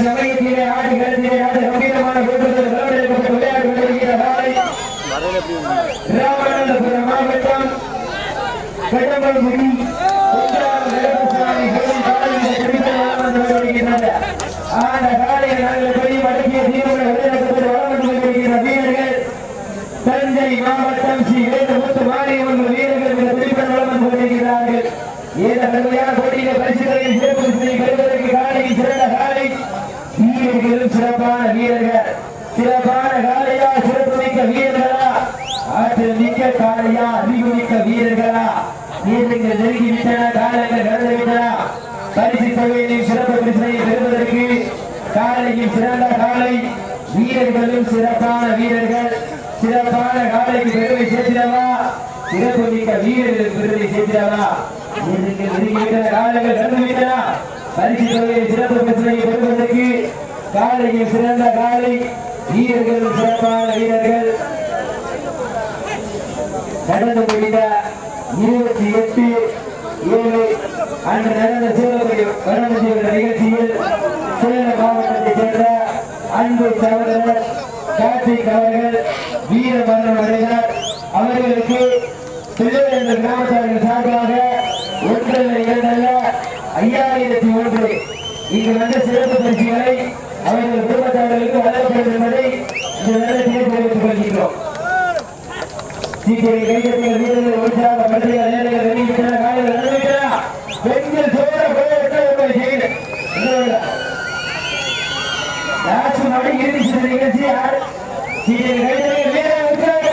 சமயத்திலே ஆடுகளத்திலே ஆடு கம்பீரமான கூட்டத்தில் விளையாடப்பட்டு விளையாடி கொண்டிருக்கிற காலை ராமநாதபுரம் மாவட்டம் கடம்பங்குடி அந்த காலையை நாங்கள் போய் வடக்கிய தீவிர விளையாடப்பட்டு வளர்ந்து கொண்டிருக்கிற வீரர்கள் தஞ்சை மாவட்டம் ஸ்ரீ வேதமுத்து மாரியம்மன் வீரர்கள் திருப்பி வளர்ந்து கொண்டிருக்கிறார்கள். ஏத கடுமையான போட்டியில பரிசுகளையும் சிறப்பு பெறுவதற்கு காலையில் சிறந்த காலை வீரர்களும் சிறப்பான வீரர்கள். சிறப்பான காலையா சிறப்பு மிக்க வீரர்களா ஆற்றல் மிக்க காலையா அறிவு மிக்க வீரர்களா வீரர்கள் நெருங்கிவிட்டன காலங்கள் கடந்துவிட்டன. பரிசு தொகையிலும் சிறப்பு பரிசனை பெறுவதற்கு காலையில் சிறந்த காலை வீரர்களும் சிறப்பான வீரர்கள். சிறப்பான காலைக்கு பெருமை சேர்த்திடவா சிறப்பு மிக்க வீரர்களுக்கு பெருமை சேர்த்திடவா காலங்கள் கடந்துவிட்டன. பரிசு தொகையில் சிறப்பு பிரச்சனையை பெறுவதற்கு காலையில் சிறந்த காலை வீரர்களும் சிறப்பான வீரர்கள். கடந்து முடிந்த 28/7 அன்று நடந்த சிவகங்கை வருடஞ்சீவன நிகழ்ச்சியில் சேலம் மாவட்டத்தைச் சேர்ந்த அன்பு சகோதரர் கார்த்திக் அவர்கள் வீர மரணம் அடைந்தார். அவர்களுக்கு பிள்ளைகள் என்ற கிராமத்தார்கள் சார்பாக 1,2,5001 இங்கு வந்த சிறப்பு பரிசுகளை அவர்கள் குடும்பத்தார்களுக்கு வழங்கப்படும் என்பதை இந்த நேரத்தில் தெரிவித்துக் கொள்கிறோம். சீக்கிரம் கைதட்டிகள் வீரர்கள் உற்சாக பற்றிய நேரங்கள் வெளியிட்டன காலையில் நடந்துவிட்டன. பெண்கள் சோழ போய் செய்து மணி இறுதி நிகழ்ச்சி சீக்கிரம் கைதட்டிகள் வீரர்கள் உற்சாக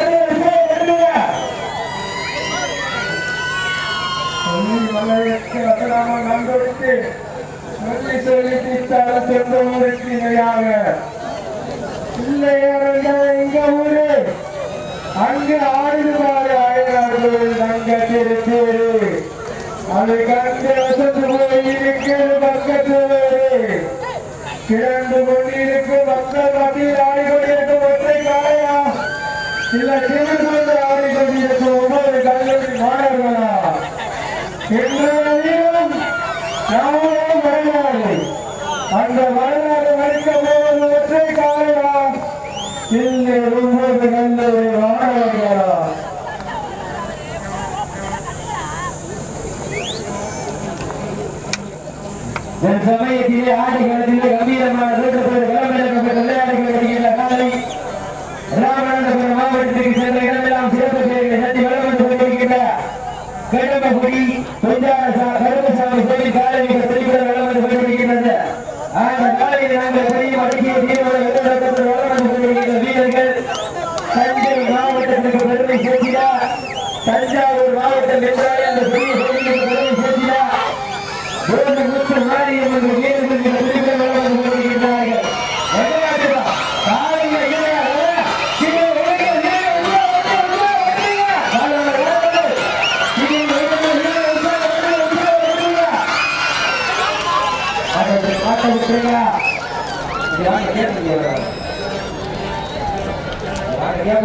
சொல்லி தீர்த்தால சொந்த ஊருக்கு இணையாக எங்க ஊரு அங்கு ஆடுமாறு ஆயினார்கள் அங்க திருத்தேரு அது கண்டு வசந்து போயிருக்கிறது பக்கத்து வேறு கிடந்து கொண்டிருக்கு மக்கள் மத்தியில் ஆடிக்கொண்டிருக்கும் ஒற்றை காலையா இல்ல திமிர் கொண்டு ஆடிக்கொண்டிருக்கும் ஒவ்வொரு கல்லூரி மாணவர்களா என்றும் நாமும் வரலாறு அந்த வரலாறு மறைக்க போவது ஒற்றை காலையா இல்லை ஒவ்வொரு கல்லூரி மாணவர்களா சமயத்திலே ஆடுகளத்திலே கம்பீரமான களமிறக்கப்பட்ட விளையாடுகள் வருகின்ற காலை ராமநாதபுரம் மாவட்டத்திற்கு சென்ற இடமெல்லாம் சிறப்பு பெயர்களை சட்டி வளர்ந்து கொண்டிருக்கின்ற கடம்பங்குடி கருப்பசாமி கோயில் காலை மிக சிறப்புற வளர்ந்து கொண்டிருக்கின்றது. அந்த காலையில் நாங்கள் பெரிய அடக்கிய தீர்வோடு வளர்ந்து கொண்டிருக்கின்ற வீரர்கள் தஞ்சை மாவட்டத்திற்கு பெருமை சேர்க்கிறார். தஞ்சாவூர் மாவட்டம் என்றாலே அந்த பெரிய கோயிலுக்கு பெருமை சேர்க்கிறார். முத்து மாரியம்மன் வீரர்களுக்கு திருப்பி வளர்ந்து கொண்டிருக்கின்றார்கள். ஆட்ட விட்டுருங்க.